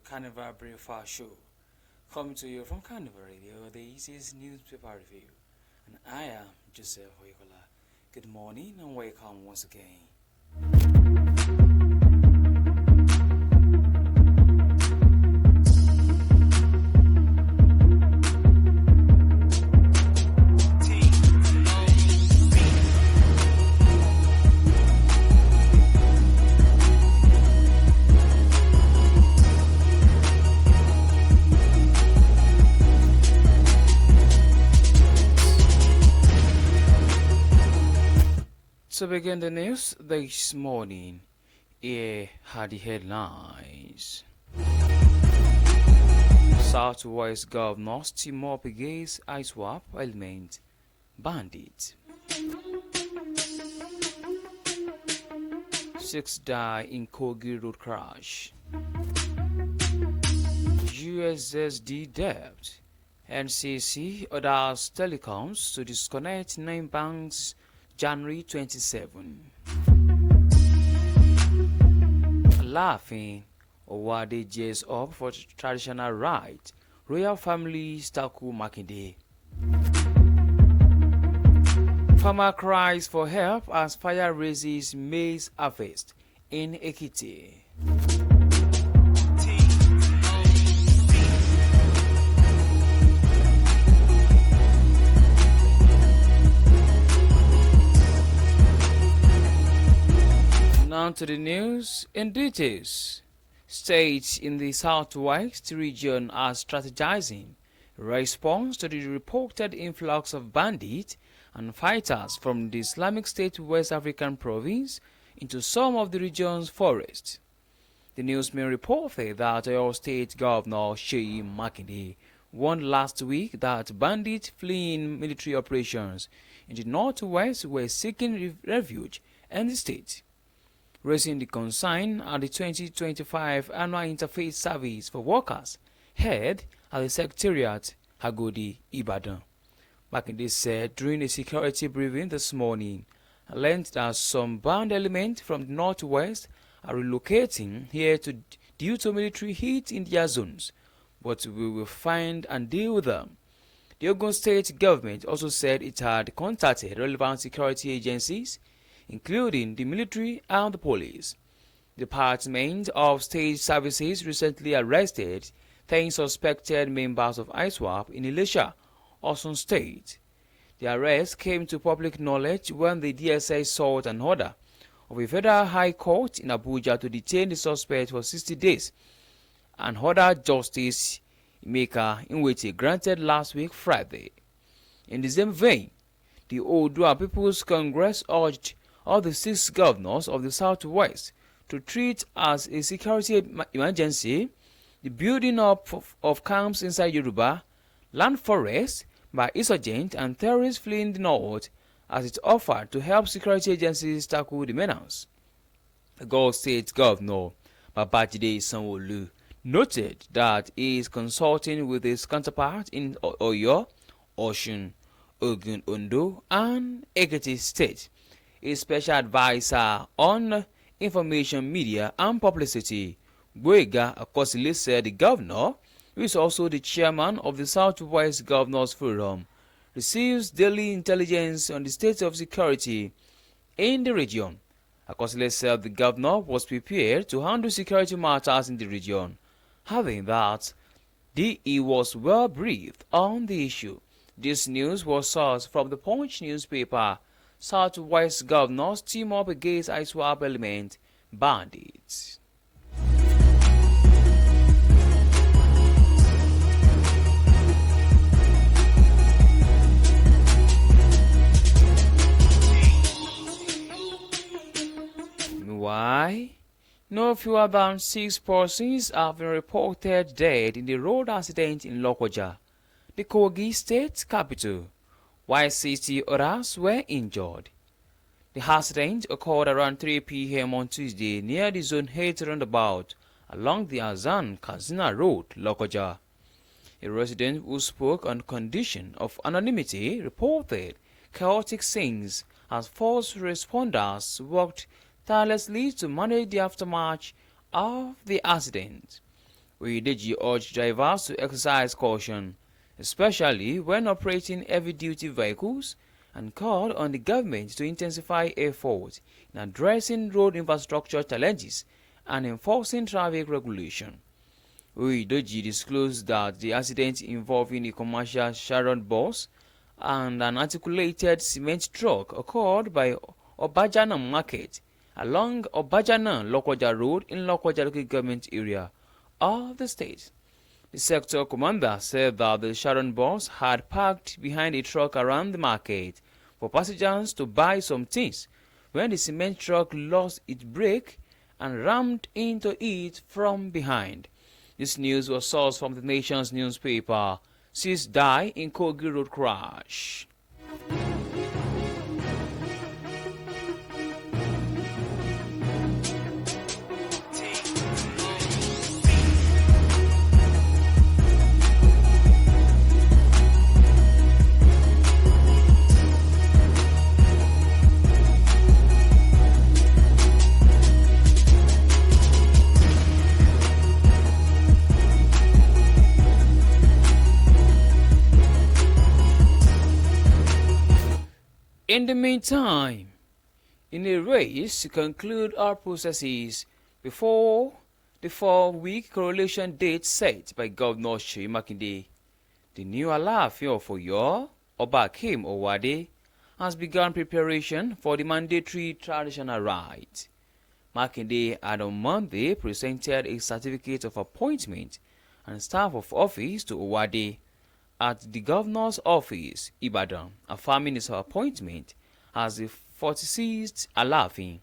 Carnival Breakfast Show. Coming to you from Carnival Radio, the easiest newspaper review. And I am Joseph Oyola. Good morning and welcome once again. To begin the news this morning, here are the headlines. Southwest Governors team up against ISWAP element bandit. 6 die in Kogi road crash. USSD debt. NCC orders telecoms to disconnect 9 banks January 27. Laughing, Owade jails up for traditional right. Royal family tackle Makinde. Farmer cries for help as fire raises maize harvest in Ekiti. Now to the news in details. States in the southwest region are strategizing in response to the reported influx of bandits and fighters from the Islamic State West African province into some of the region's forests. The newsman reported that Oyo State Governor Seyi Makinde warned last week that bandits fleeing military operations in the northwest were seeking refuge in the state. Raising the concern at the 2025 Annual Interfaith Service for Workers held at the Secretariat, Agodi, Ibadan. Makinde said during a security briefing this morning, learned that some band elements from the northwest are relocating here due to military heat in their zones, but we will find and deal with them. The Oyo State government also said it had contacted relevant security agencies, including the military and the police. The Department of State Services recently arrested 10 suspected members of ISWAP in Ilesha, Osun State. The arrest came to public knowledge when the DSS sought an order of a federal high court in Abuja to detain the suspect for 60 days, an order Justice Emeka Nwite granted last week Friday. In the same vein, the Oodua People's Congress urged all the 6 governors of the Southwest to treat as a security emergency the building up of camps inside Yoruba land forests by insurgents and terrorists fleeing the north, as it offered to help security agencies tackle the menace. The Oyo State Governor Babajide Sanwo-Olu noted that he is consulting with his counterpart in Oyo, Osun, Ogun, Ondo, and Ekiti State. A special advisor on information, media, and publicity, Boyega Akosile, said the governor, who is also the chairman of the Southwest Governors Forum, receives daily intelligence on the state of security in the region. Akosile said the governor was prepared to handle security matters in the region, having that he was well briefed on the issue. This news was sourced from the Punch newspaper. Southwest governors team up against ISWAP element bandits. Meanwhile, no fewer than 6 persons have been reported dead in the road accident in Lokoja, the Kogi state capital, while 60 others were injured. The accident occurred around 3 p.m. on Tuesday near the Zone 8 roundabout along the Azan-Kazina Road, Lokoja. A resident who spoke on condition of anonymity reported chaotic scenes as first responders worked tirelessly to manage the aftermath of the accident. Oyedeji urged drivers to exercise caution, especially when operating heavy-duty vehicles, and called on the government to intensify efforts in addressing road infrastructure challenges and enforcing traffic regulation. Oyedeji disclosed that the accident involving a commercial Sharon bus and an articulated cement truck occurred by Obajana Market along Obajana Lokoja Road in Lokoja local government area of the state. The sector commander said that the Sharon bus had parked behind a truck around the market for passengers to buy some things when the cement truck lost its brake and rammed into it from behind. This news was sourced from the nation's newspaper. 6 die in Kogi road crash. In the meantime, in a race to conclude our processes before the 4-week correlation date set by Governor Seyi Makinde, the new Alaafin of Oyo, Oba Akeem Owade, has begun preparation for the mandatory traditional rite. Makinde had on Monday presented a certificate of appointment and staff of office to Owade at the governor's office, Ibadan, affirming his appointment as the 46th Alaafin.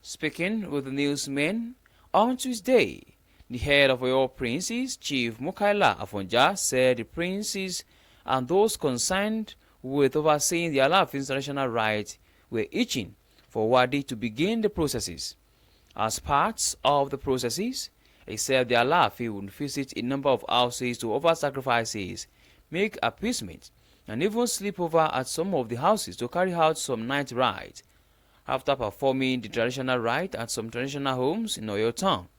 Speaking with the newsmen on Tuesday, the head of Oyo Princes, Chief Mukaila Afonja, said the princes and those concerned with overseeing the Alaafin's traditional rites were itching for Owade to begin the processes. As part of the processes, he said the Alaafin would visit a number of houses to offer sacrifices, make appeasement, and even sleep over at some of the houses to carry out some night rites. After performing the traditional rite at some traditional homes in Oyo town,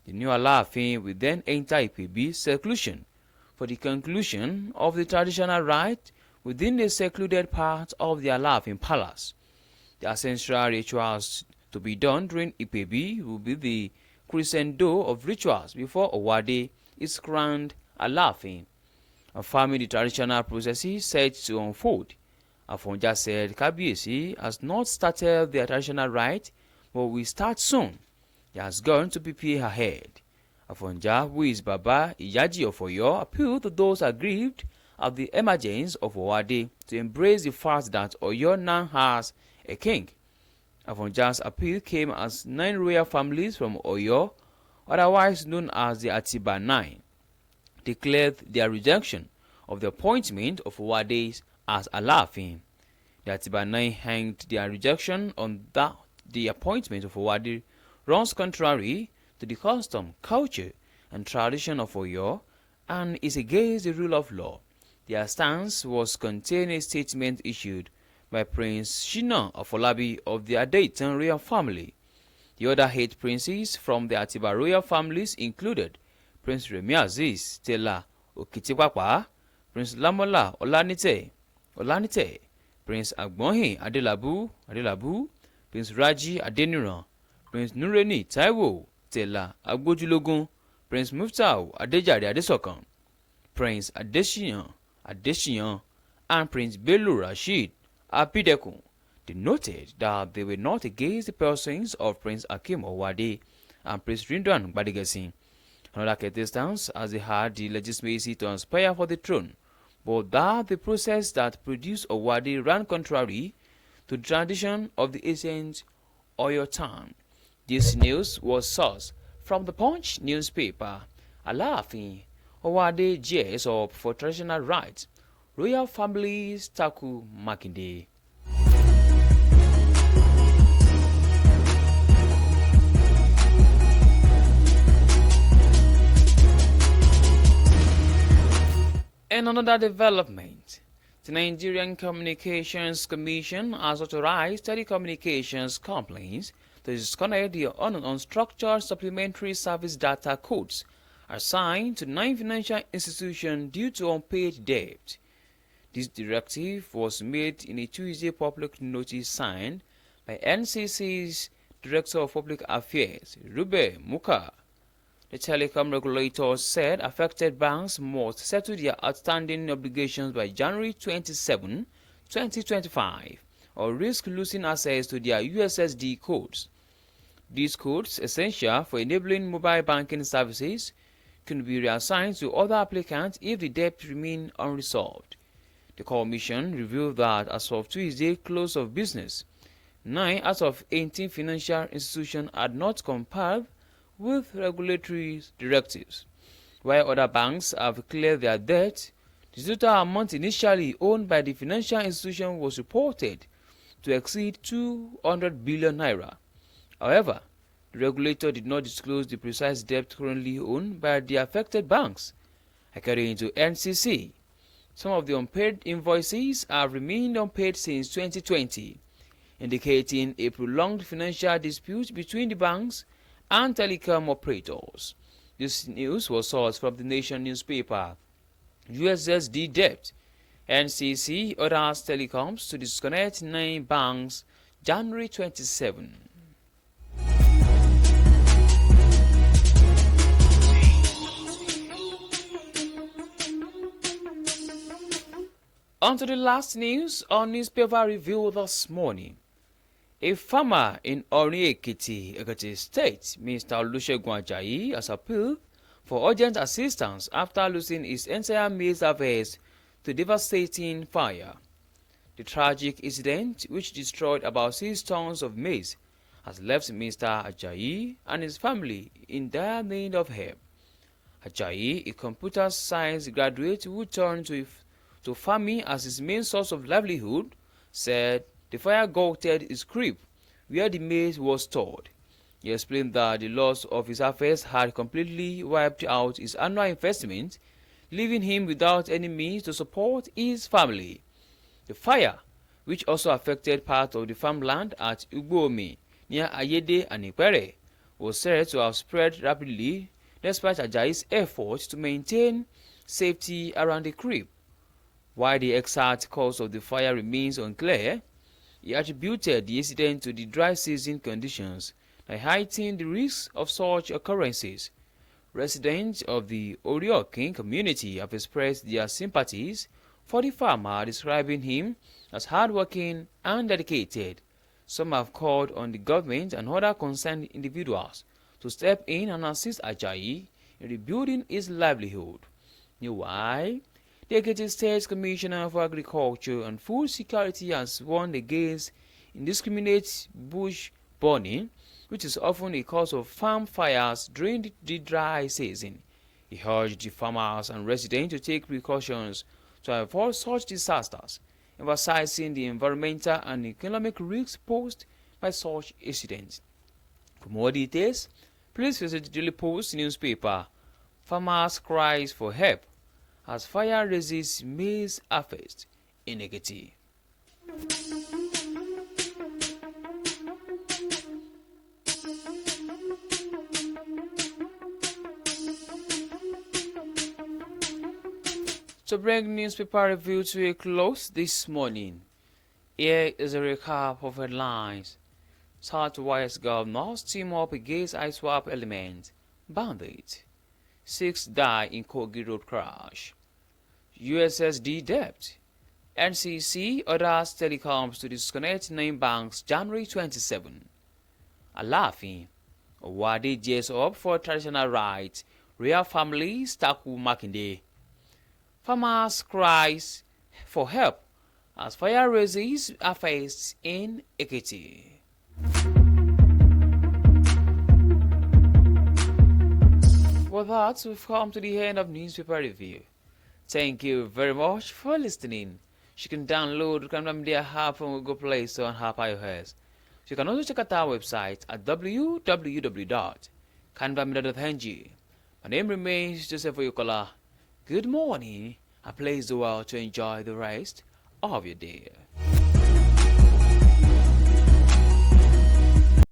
the new Alaafin will then enter Ipebi seclusion for the conclusion of the traditional rite within the secluded part of the Alaafin palace. The ancestral rituals to be done during Ipebi will be the crescendo of rituals before Owade is crowned Alaafin. Affirming the traditional processes set to unfold, Afonja said Kabiyesi has not started their traditional rite, but will start soon. He has gone to prepare ahead. Afonja, who is Baba Iyaji of Oyo, appealed to those aggrieved at the emergence of Owade to embrace the fact that Oyo now has a king. Afonja's appeal came as 9 royal families from Oyo, otherwise known as the Atiba 9, declared their rejection of the appointment of Owade as Alaafin. The Atiba 9 hanged their rejection on that the appointment of Owade runs contrary to the custom, culture, and tradition of Oyo and is against the rule of law. Their stance was contained in a statement issued by Prince Shina Afolabi of the Adaitan royal family. The other 8 princes from the Atiba royal families included Prince Remi Aziz Stella Okitikwapa, Prince Lamola Olanite, Prince Agbonhin Adelabu, Prince Raji Adeniran, Prince Nureni Taiwo Stella Agbojulogun, Prince Muftau Adejare Adesokan, Prince Adeshiyan, and Prince Bello Rashid Apidekun. They noted that they were not against the persons of Prince Akeem Owade and Prince Ridwan Gbadegesi. Another contestants as they had the legitimacy to aspire for the throne, but that the process that produced Owade ran contrary to the tradition of the ancient Oyo town. This news was sourced from the Punch newspaper. Alaafin Owade gears up for traditional rites. Royal families tackle Makinde. In another development, the Nigerian Communications Commission has authorized telecommunications companies to disconnect their unstructured supplementary service data codes assigned to 9 financial institutions due to unpaid debt. This directive was made in a Tuesday public notice signed by NCC's Director of Public Affairs, Rube Muka. The telecom regulator said affected banks must settle their outstanding obligations by January 27, 2025, or risk losing access to their USSD codes. These codes, essential for enabling mobile banking services, can be reassigned to other applicants if the debt remains unresolved. The Commission revealed that as of Tuesday close of business, 9 out of 18 financial institutions had not complied with regulatory directives. While other banks have cleared their debt, the total amount initially owned by the financial institution was reported to exceed 200 billion naira. However, the regulator did not disclose the precise debt currently owned by the affected banks. According to NCC, some of the unpaid invoices have remained unpaid since 2020, indicating a prolonged financial dispute between the banks and telecom operators. This news was sourced from the Nation newspaper. USSD debt. NCC orders telecoms to disconnect 9 banks January 27. On to the last news on newspaper review this morning. A farmer in Oyo State, Mr. Olusegun Ajayi, has appealed for urgent assistance after losing his entire maize harvest to devastating fire. The tragic incident, which destroyed about 6 tons of maize, has left Mr. Ajayi and his family in dire need of help. Ajayi, a computer science graduate who turned to farming as his main source of livelihood, said the fire gutted his crib where the maize was stored. He explained that the loss of his harvest had completely wiped out his annual investment, leaving him without any means to support his family. The fire, which also affected part of the farmland at Ugbomi near Ayede and Ipere, was said to have spread rapidly despite Ajayi's efforts to maintain safety around the crib. While the exact cause of the fire remains unclear, he attributed the incident to the dry season conditions that heightened the risk of such occurrences. Residents of the Oriokin community have expressed their sympathies for the farmer, describing him as hardworking and dedicated. Some have called on the government and other concerned individuals to step in and assist Ajayi in rebuilding his livelihood. Meanwhile, the Ekiti State Commissioner for Agriculture and Food Security has warned against indiscriminate bush burning, which is often a cause of farm fires during the dry season. He urged the farmers and residents to take precautions to avoid such disasters, emphasizing the environmental and economic risks posed by such incidents. For more details, please visit the Daily Post newspaper. Farmers cries for help as fire raises maize harvest in Ekiti. To bring newspaper review to a close this morning, here is a recap of headlines. Southwest governors team up against ISWAP element. Bandit. 6 die in Kogi road crash. USSD debt. NCC orders telecoms to disconnect 9 banks January 27. Alaafin. Owade jails up for traditional rights. Real families tackle Makinde. Farmers cries for help as fire raises affairs in Ekiti. With that, we've come to the end of newspaper review. Thank you very much for listening. You can download Carnival Media app from Google Play Store and app iOS. You can also check out our website at www.carnivalmedia.ng. My name remains Joseph Oyokola. Good morning. I place the world to enjoy the rest of your day.